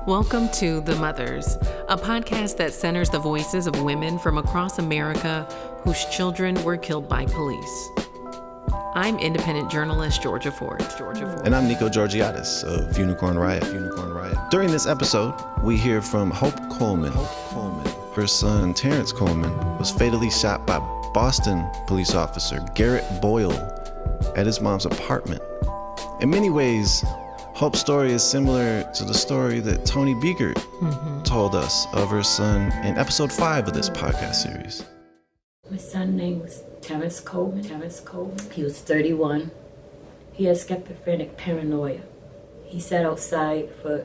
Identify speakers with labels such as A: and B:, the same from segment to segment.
A: Welcome to The Mothers, a podcast that centers the voices of women from across America whose children were killed by police. I'm independent journalist Georgia Ford.
B: And I'm Nico Georgiadis of Unicorn Riot. During this episode, we hear from Hope Coleman. Her son, Terrence Coleman, was fatally shot by Boston police officer Garrett Boyle at his mom's apartment. In many ways, Hope's story is similar to the story that Toni Biegert told us of her son in episode 5 of this podcast series.
C: My son's name was Terrence Coleman. He was 31. He had schizophrenic paranoia. He sat outside for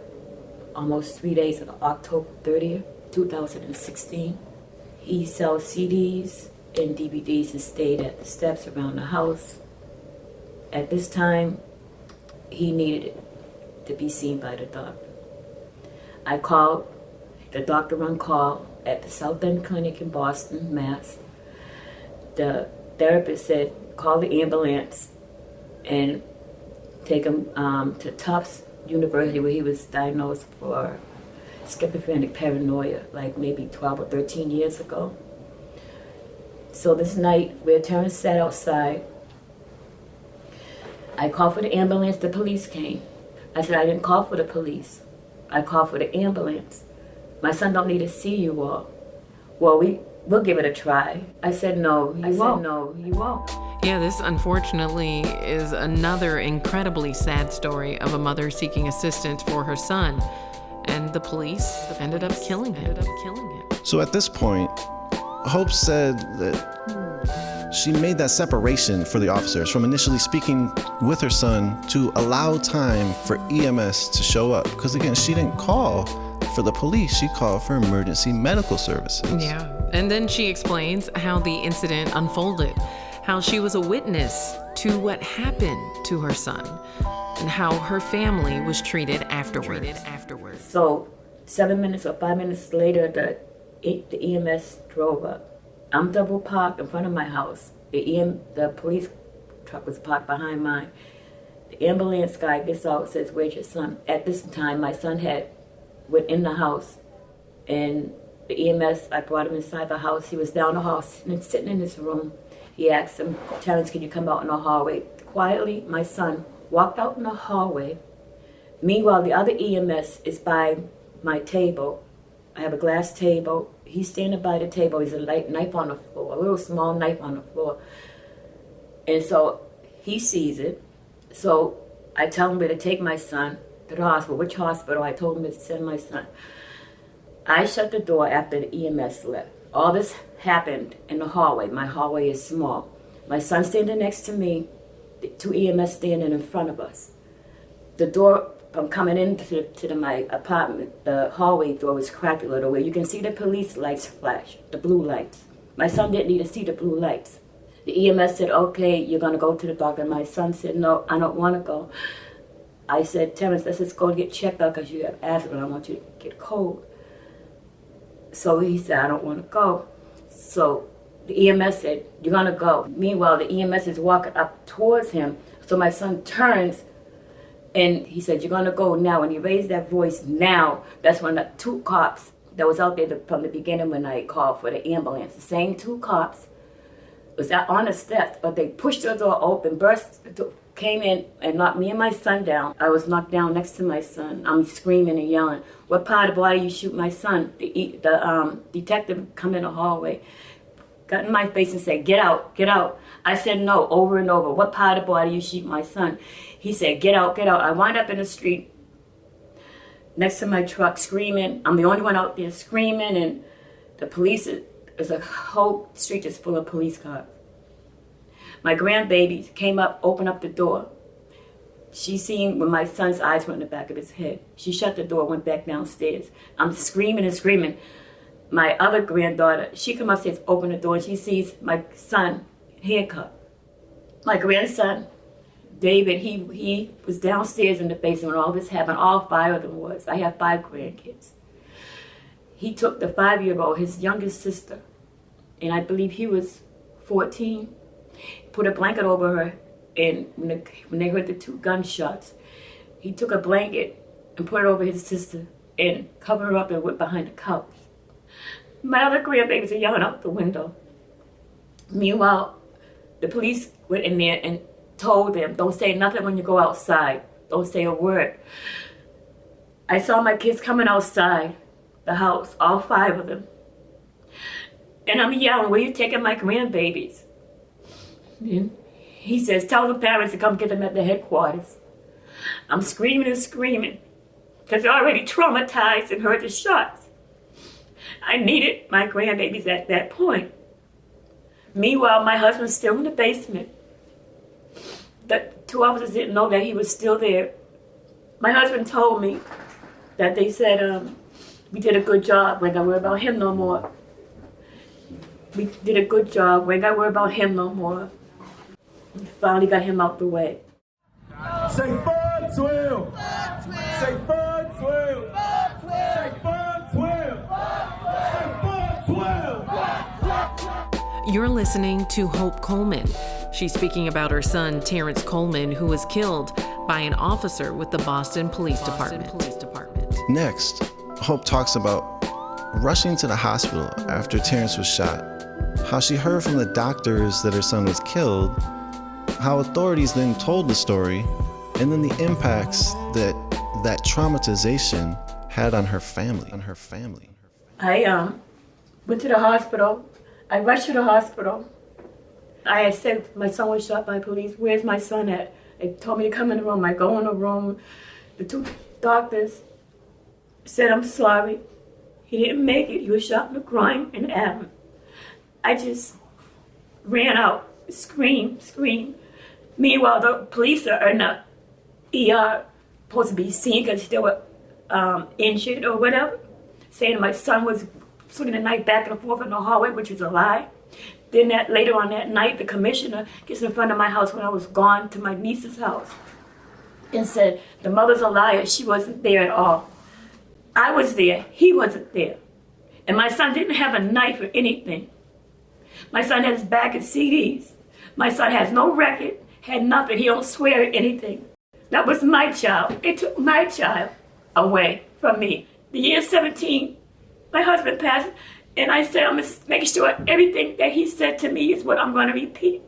C: almost 3 days on October 30th, 2016. He sells CDs and DVDs and stayed at the steps around the house. At this time, he needed to be seen by the doctor. I called the doctor on call at the South End Clinic in Boston, Mass. The therapist said, call the ambulance and take him to Tufts University, where he was diagnosed for schizophrenic paranoia, like maybe 12 or 13 years ago. So this night, where Terrence sat outside, I called for the ambulance. The police came. I said, I didn't call for the police. I called for the ambulance. My son don't need to see you all. Well, we'll give it a try. I said, no, you won't.
A: Yeah, this unfortunately is another incredibly sad story of a mother seeking assistance for her son. And the police ended up killing him.
B: So at this point, Hope said that she made that separation for the officers from initially speaking with her son to allow time for EMS to show up. Because again, she didn't call for the police, she called for emergency medical services.
A: Yeah, and then she explains how the incident unfolded, how she was a witness to what happened to her son, and how her family was treated afterwards.
C: So 7 minutes or 5 minutes later, the EMS drove up. I'm double parked in front of my house. The police truck was parked behind mine. The ambulance guy gets out and says, where's your son? At this time, my son went in the house, and the EMS, I brought him inside the house. He was down the hall, sitting in his room. He asked him, Terrence, can you come out in the hallway? Quietly, my son walked out in the hallway. Meanwhile, the other EMS is by my table. I have a glass table. He's standing by the table. There's a light knife on the floor, a little small knife on the floor. And so he sees it. So I tell him where to take my son to the hospital. Which hospital? I told him to send my son. I shut the door after the EMS left. All this happened in the hallway. My hallway is small. My son standing next to me, the two EMS standing in front of us. The door from coming into my apartment, the hallway door was cracked a little way. You can see the police lights flash, the blue lights. My son didn't need to see the blue lights. The EMS said, okay, you're going to go to the doctor. My son said, no, I don't want to go. I said, Terrence, let's just go get checked out because you have asthma. I want you to get cold. So he said, I don't want to go. So the EMS said, you're going to go. Meanwhile, the EMS is walking up towards him. So my son turns, and he said, you're going to go now. And he raised that voice, now. That's when the two cops that was out there from the beginning when I called for the ambulance, the same two cops, was on the steps, but they pushed the door open, came in and knocked me and my son down. I was knocked down next to my son. I'm screaming and yelling, what part of the body you shoot my son? The detective come in the hallway, got in my face and said, get out, get out. I said no, over and over. What part of the body you shoot my son? He said, get out, get out. I wind up in the street next to my truck screaming. I'm the only one out there screaming, and the police, there's a whole street just full of police cars. My grandbaby came up, opened up the door. She seen when my son's eyes went in the back of his head. She shut the door, went back downstairs. I'm screaming and screaming. My other granddaughter, she come upstairs, open the door, and she sees my son handcuffed. My grandson, David, he was downstairs in the basement when all this happened. All 5 of them was. I have 5 grandkids. He took the 5-year-old, his youngest sister, and I believe he was 14, put a blanket over her, and when they heard the 2 gunshots, he took a blanket and put it over his sister and covered her up and went behind the couch. My other grandbabies are yelling out the window. Meanwhile, the police went in there and told them, don't say nothing when you go outside. Don't say a word. I saw my kids coming outside the house, all 5 of them. And I'm yelling, where you taking my grandbabies? And he says, tell the parents to come get them at the headquarters. I'm screaming and screaming because they're already traumatized and heard the shots. I needed my grandbabies at that point. Meanwhile, my husband's still in the basement. The 2 officers didn't know that he was still there. My husband told me that they said, we did a good job. We ain't got to worry about him no more. We did a good job. We ain't got to worry about him no more. We finally got him out the way.
D: Say 412. Say 412. Say 412. Say 412.
A: You're listening to Hope Coleman. She's speaking about her son, Terrence Coleman, who was killed by an officer with the Boston Police Department.
B: Next, Hope talks about rushing to the hospital after Terrence was shot, how she heard from the doctors that her son was killed, how authorities then told the story, and then the impacts that traumatization had on her family.
C: I went to the hospital. I rushed to the hospital. I had said my son was shot by police. Where's my son at? They told me to come in the room. I go in the room. The 2 doctors said, I'm sorry. He didn't make it. He was shot in the groin and abdomen. I just ran out, screamed. Meanwhile, the police are in the ER, supposed to be seen because they were injured or whatever, saying my son was swinging the knife back and forth in the hallway, which is a lie. Then later on that night, the commissioner gets in front of my house when I was gone to my niece's house and said, the mother's a liar. She wasn't there at all. I was there. He wasn't there. And my son didn't have a knife or anything. My son has his bag of CDs. My son has no record, had nothing. He don't swear at anything. That was my child. It took my child away from me. The year 17, my husband passed, and I said, I'm going to make sure everything that he said to me is what I'm going to repeat.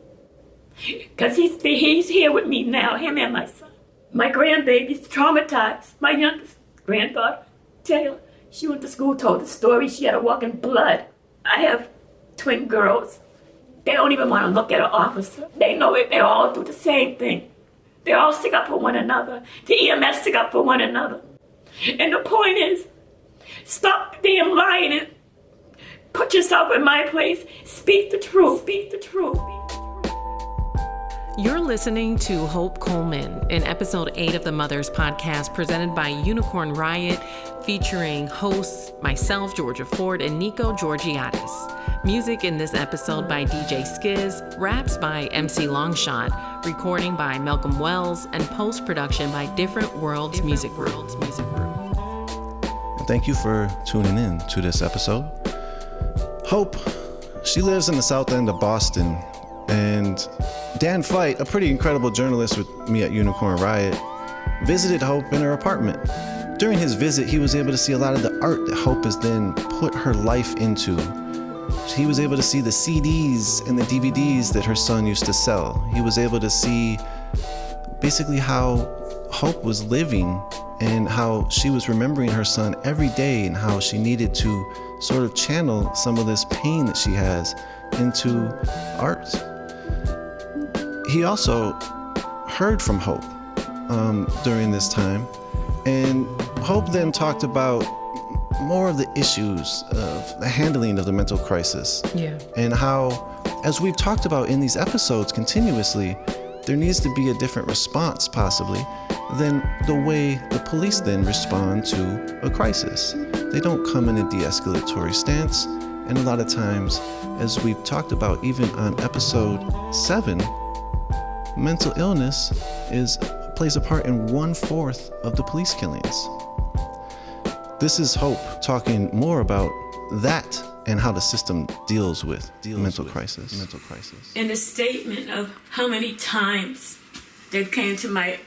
C: Because he's here with me now, him and my son. My grandbaby's traumatized. My youngest granddaughter, Taylor, she went to school, told the story. She had to walk in blood. I have twin girls. They don't even want to look at an officer. They know it. They all do the same thing. They all stick up for one another. The EMS stick up for one another. And the point is, stop damn lying and put yourself in my place. Speak the truth. Speak the truth.
A: You're listening to Hope Coleman, in episode 8 of the Mothers podcast presented by Unicorn Riot, featuring hosts myself, Georgia Ford, and Nico Georgiadis. Music in this episode by DJ Skiz, raps by MC Longshot, recording by Malcolm Wells, and post-production by Different Worlds Music Group.
B: Thank you for tuning in to this episode. Hope, she lives in the south end of Boston, and Dan Fight, a pretty incredible journalist with me at Unicorn Riot, visited Hope in her apartment. During his visit, he was able to see a lot of the art that Hope has then put her life into. He was able to see the CDs and the DVDs that her son used to sell. He was able to see basically how Hope was living and how she was remembering her son every day and how she needed to sort of channel some of this pain that she has into art. He also heard from Hope during this time, and Hope then talked about more of the issues of the handling of the mental crisis.
A: Yeah.
B: And how, as we've talked about in these episodes continuously, there needs to be a different response possibly than the way the police then respond to a crisis. They don't come in a de-escalatory stance, and a lot of times, as we've talked about even on episode 7, mental illness plays a part in 1/4 of the police killings. This is Hope talking more about that and how the system deals with mental crisis.
C: In the statement of how many times they came to my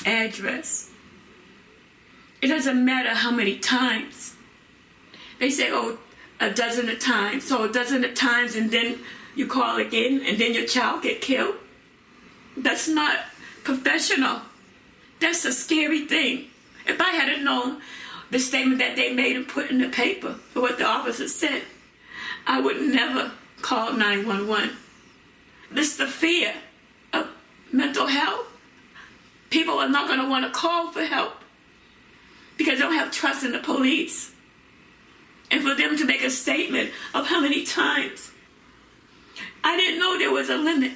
C: address,
E: It doesn't matter how many times. They say, oh, a dozen of times. So a dozen of times, and then you call again, and then your child get killed. That's not professional. That's a scary thing. If I had known the statement that they made and put in the paper, or what the officer said, I would never call 911. This is the fear of mental health. People are not going to want to call for help because they don't have trust in the police. And for them to make a statement of how many times, I didn't know there was a limit.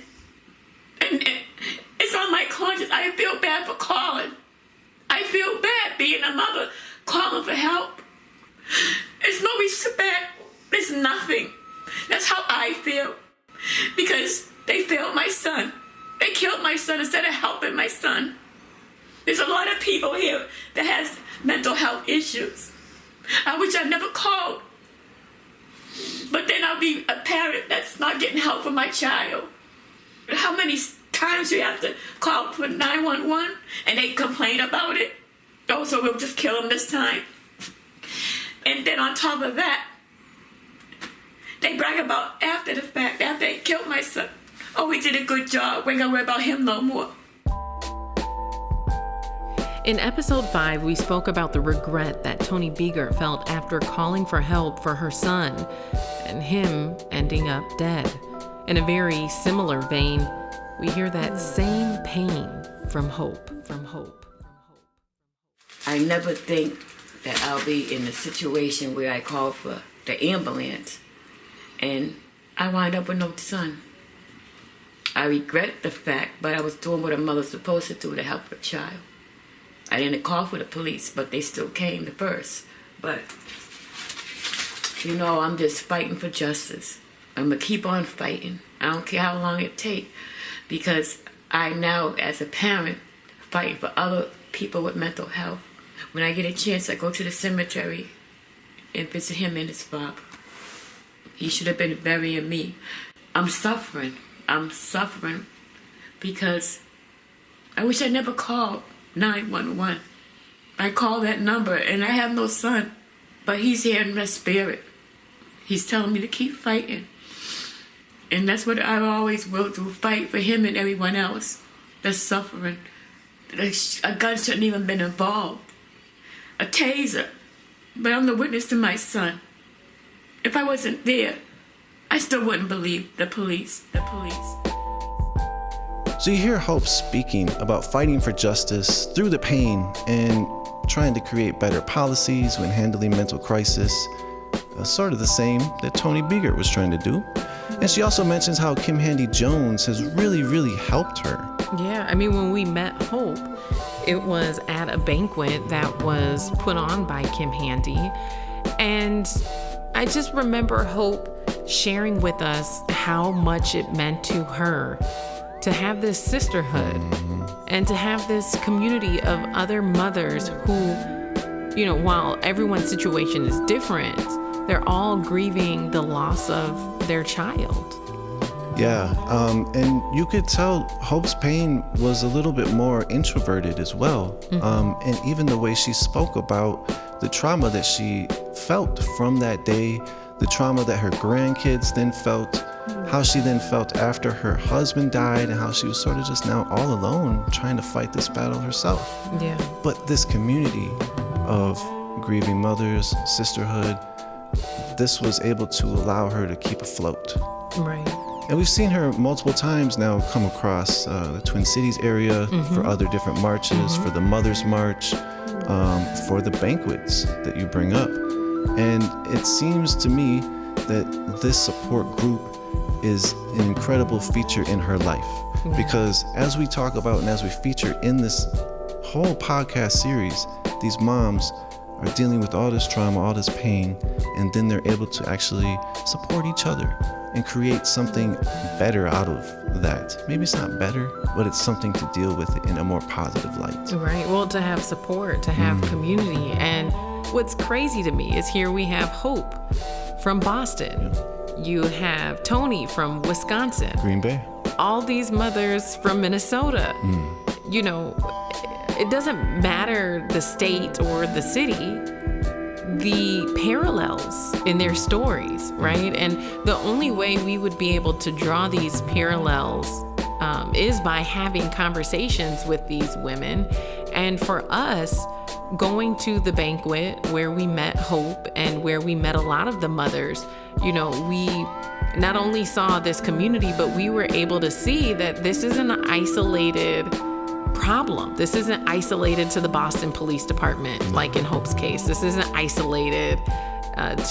E: And it's on my conscience. I feel bad for calling. I feel bad being a mother calling for help. There's no respect. There's nothing. That's how I feel. Because they failed my son. They killed my son instead of helping my son. There's a lot of people here that has mental health issues. I wish I never called. But then I'll be a parent that's not getting help for my child. How many times do you have to call for 911 and they complain about it? Oh, so we'll just kill him this time. And then on top of that, they brag about after the fact, after they killed my son. Oh, we did a good job. We ain't gonna worry about him no more.
A: In episode 5, we spoke about the regret that Toni Biegert felt after calling for help for her son and him ending up dead. In a very similar vein, we hear that same pain from Hope.
C: I never think that I'll be in a situation where I call for the ambulance and I wind up with no son. I regret the fact, but I was doing what a mother's supposed to do to help her child. I didn't call for the police, but they still came first. But, you know, I'm just fighting for justice. I'm going to keep on fighting. I don't care how long it takes, because I now, as a parent, fight for other people with mental health. When I get a chance, I go to the cemetery and visit him and his father. He should have been burying me. I'm suffering because I wish I never called 911. I call that number and I have no son, but he's here in my spirit. He's telling me to keep fighting. And that's what I always will do, fight for him and everyone else that's suffering. A gun shouldn't even been involved. A taser. But I'm the witness to my son. If I wasn't there, I still wouldn't believe the police.
B: So you hear Hope speaking about fighting for justice through the pain and trying to create better policies when handling mental crisis, sort of the same that Toni Biegert was trying to do. And she also mentions how Kim Handy Jones has really, really helped her.
A: Yeah, I mean, when we met Hope, it was at a banquet that was put on by Kim Handy. And I just remember Hope sharing with us how much it meant to her to have this sisterhood and to have this community of other mothers who, you know, while everyone's situation is different, they're all grieving the loss of their child.
B: Yeah, and you could tell Hope's pain was a little bit more introverted as well. And even the way she spoke about the trauma that she felt from that day, the trauma that her grandkids then felt, how she then felt after her husband died, and how she was sort of just now all alone trying to fight this battle herself.
A: Yeah.
B: But this community of grieving mothers, sisterhood, this was able to allow her to keep afloat.
A: Right.
B: And we've seen her multiple times now come across the Twin Cities area for other different marches, for the Mother's March, for the banquets that you bring up. And it seems to me that this support group is an incredible feature in her life. Yeah. Because as we talk about and as we feature in this whole podcast series, these moms are dealing with all this trauma, all this pain, and then they're able to actually support each other and create something better out of that. Maybe it's not better, but it's something to deal with in a more positive light.
A: Right. Well, to have support, to have community. And what's crazy to me is here we have Hope from Boston. Yeah. You have Toni from Wisconsin.
B: Green Bay.
A: All these mothers from Minnesota. You know, it doesn't matter the state or the city, the parallels in their stories, right? And the only way we would be able to draw these parallels is by having conversations with these women. And for us, going to the banquet where we met Hope and where we met a lot of the mothers, we not only saw this community, but we were able to see that this isn't an isolated problem. This isn't isolated to the Boston Police Department, like in Hope's case. This isn't isolated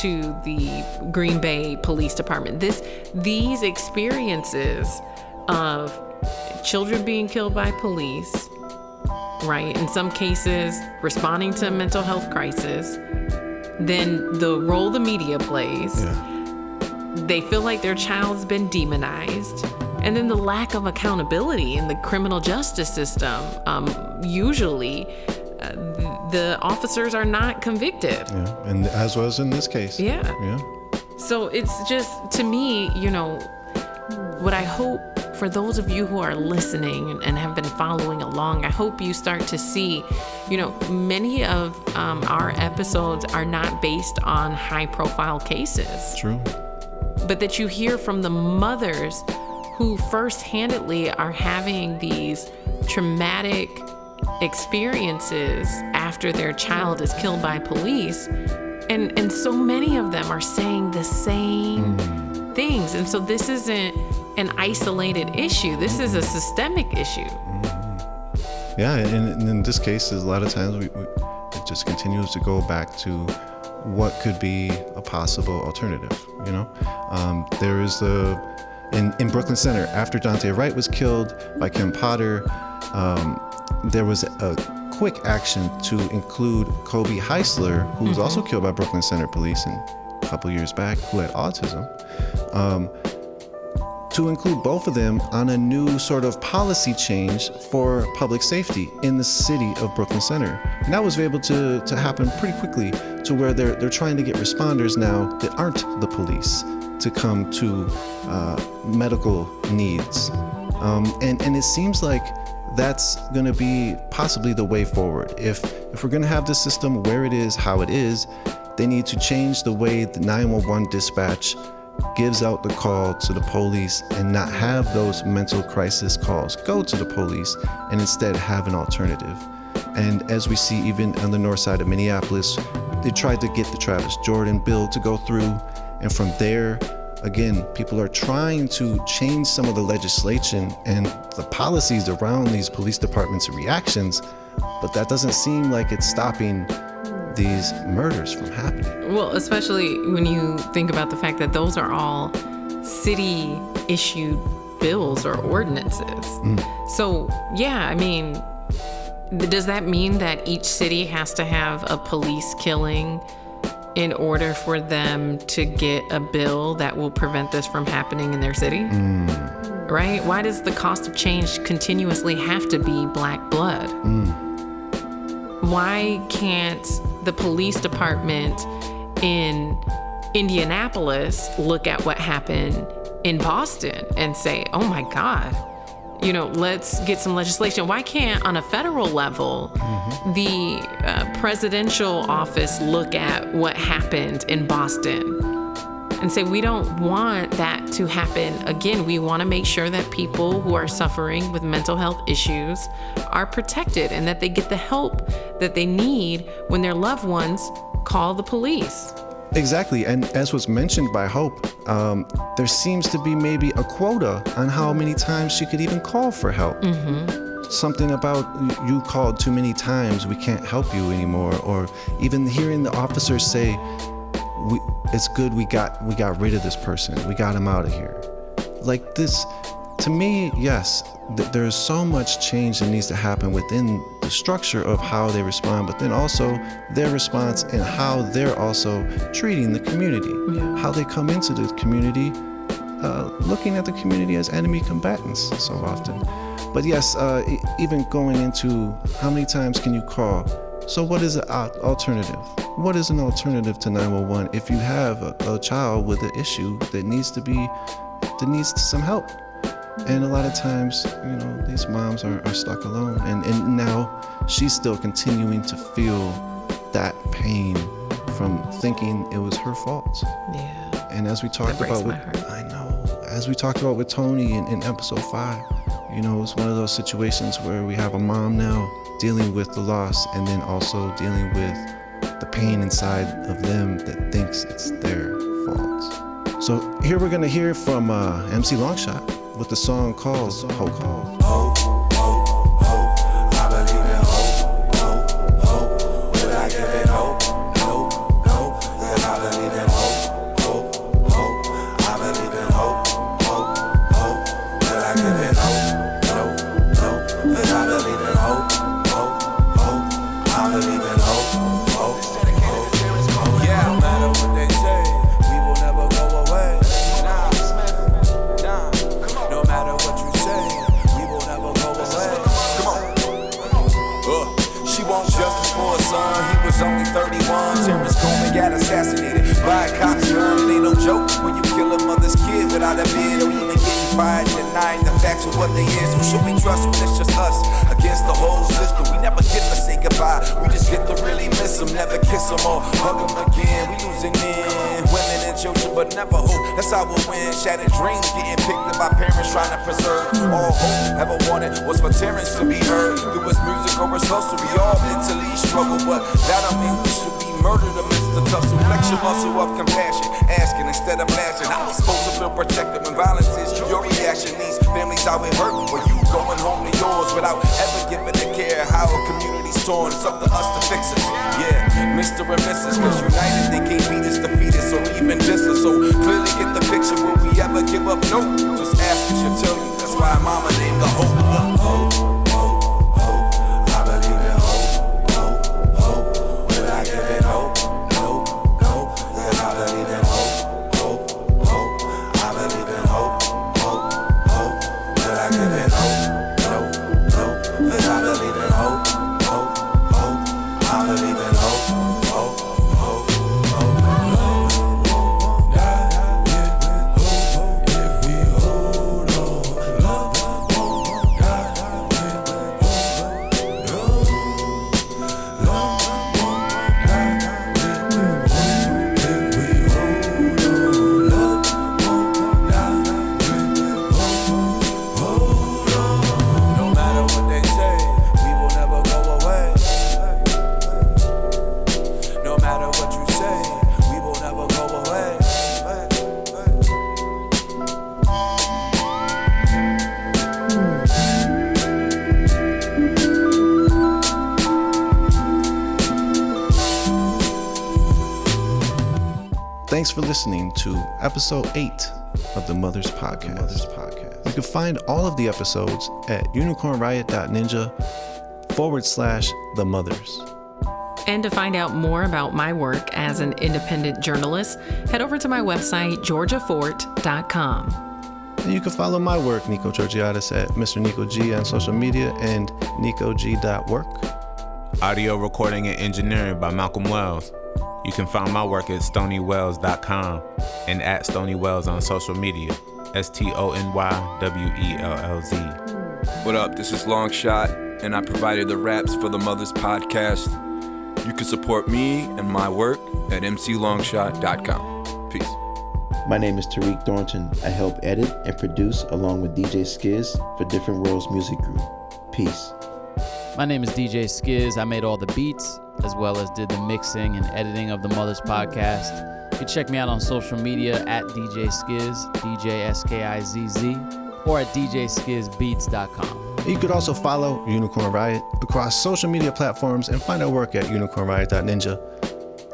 A: to the Green Bay Police Department. These experiences of children being killed by police, right? In some cases, responding to a mental health crisis, then the role the media plays.
B: Yeah.
A: They feel like their child's been demonized. And then the lack of accountability in the criminal justice system. Usually, the officers are not convicted.
B: Yeah, and as was in this case.
A: Yeah.
B: Yeah.
A: So it's just, to me, what I hope for those of you who are listening and have been following along, I hope you start to see, many of our episodes are not based on high-profile cases.
B: True.
A: But that you hear from the mothers who first-handedly are having these traumatic experiences after their child is killed by police. And so many of them are saying the same things. And so this isn't an isolated issue. This is a systemic issue.
B: Yeah, and in this case, a lot of times it just continues to go back to what could be a possible alternative. There is in Brooklyn Center, after Daunte Wright was killed by Kim Potter, there was a quick action to include Kobe Heisler, who was also killed by Brooklyn Center Police a couple years back, who had autism, to include both of them on a new sort of policy change for public safety in the city of Brooklyn Center. And that was able to happen pretty quickly, to where they're trying to get responders now that aren't the police to come to medical needs. And it seems like that's going to be possibly the way forward. If we're going to have this system where it is, how it is, they need to change the way the 911 dispatch gives out the call to the police and not have those mental crisis calls go to the police, and instead have an alternative. And as we see even on the north side of Minneapolis, they tried to get the Travis Jordan bill to go through. And from there, again, people are trying to change some of the legislation and the policies around these police departments' reactions, but that doesn't seem like it's stopping these murders from happening.
A: Well, especially when you think about the fact that those are all city-issued bills or ordinances. So, yeah, does that mean that each city has to have a police killing in order for them to get a bill that will prevent this from happening in their city? Right? Why does the cost of change continuously have to be black blood? Why can't the police department in Indianapolis look at what happened in Boston and say, oh my God, let's get some legislation? Why can't, on a federal level, the presidential office look at what happened in Boston and say, we don't want that to happen again? We want to make sure that people who are suffering with mental health issues are protected and that they get the help that they need when their loved ones call the police.
B: Exactly. And as was mentioned by Hope, there seems to be maybe a quota on how many times she could even call for help. Something about, you called too many times, we can't help you anymore. Or even hearing the officers say, it's good we got rid of this person, we got him out of here. Like this, to me, yes, there's so much change that needs to happen within the structure of how they respond, but then also their response and how they're also treating the community, how they come into the community, looking at the community as enemy combatants so often. But yes, even going into how many times can you call? So what is an alternative? What is an alternative to 911 if you have a child with an issue that needs some help? And a lot of times, these moms are stuck alone. And now she's still continuing to feel that pain from thinking it was her fault.
A: Yeah.
B: And as we talked about with Toni in episode 5, it's one of those situations where we have a mom now dealing with the loss and then also dealing with the pain inside of them that thinks it's their fault. So here we're gonna hear from MC Longshot with the song called Hope.
F: Only 31, Terrence Coleman got assassinated by a cop's gun. It ain't no joke when you kill a mother's kid without a bid or even getting fired, denying the facts of what they is. Who should we trust when it's just us against the whole system? We never get to say goodbye, we just get to really miss them, never kiss them or hug them again. We losing men, women and children, but never hope. That's how we'll win. Shattered dreams getting picked up by parents trying to preserve. All hope ever wanted was for Terrence to be heard. Through his music or his hustle, we all mentally struggle, but that don't mean we should be murdered amidst the tussle. Flex your muscle of compassion, asking instead of bashing. I'm supposed to feel protected when violence is your reaction. These families out here hurt, or you going home to yours without ever giving a care. How a community's torn, it's up to us to fix it. Yeah, Mr. and Mrs. Cause united they can't beat us, defeat us, or even diss us. So clearly get the picture, will we ever give up? No, just ask us, she'll tell you. That's why mama named the Hope.
B: Thanks for listening to episode 8 of the Mothers Podcast. You can find all of the episodes at unicornriot.ninja/The Mothers.
A: And to find out more about my work as an independent journalist, head over to my website, georgiafort.com.
B: And you can follow my work, Nico Georgiadis, at Mr. Nico G on social media and nicog.work.
G: Audio recording and engineering by Malcolm Wells. You can find my work at stonywells.com and at stonywells on social media, STONYWELLZ.
H: What up, this is Longshot, and I provided the raps for the Mothers Podcast. You can support me and my work at mclongshot.com. Peace.
I: My name is Tariq Thornton. I help edit and produce along with DJ Skiz for Different Worlds Music Group. Peace.
J: My name is DJ Skiz. I made all the beats, as well as did the mixing and editing of the Mothers Podcast. You can check me out on social media at DJ Skiz, DJSKIZZ, or at DJSkizBeats.com.
B: You could also follow Unicorn Riot across social media platforms and find our work at unicornriot.ninja.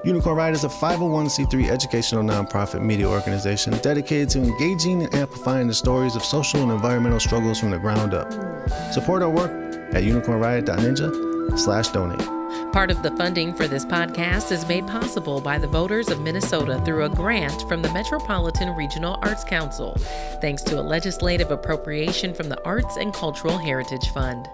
B: Unicorn Riot is a 501c3 educational nonprofit media organization dedicated to engaging and amplifying the stories of social and environmental struggles from the ground up. Support our work at unicornriot.ninja/donate.
A: Part of the funding for this podcast is made possible by the voters of Minnesota through a grant from the Metropolitan Regional Arts Council, thanks to a legislative appropriation from the Arts and Cultural Heritage Fund.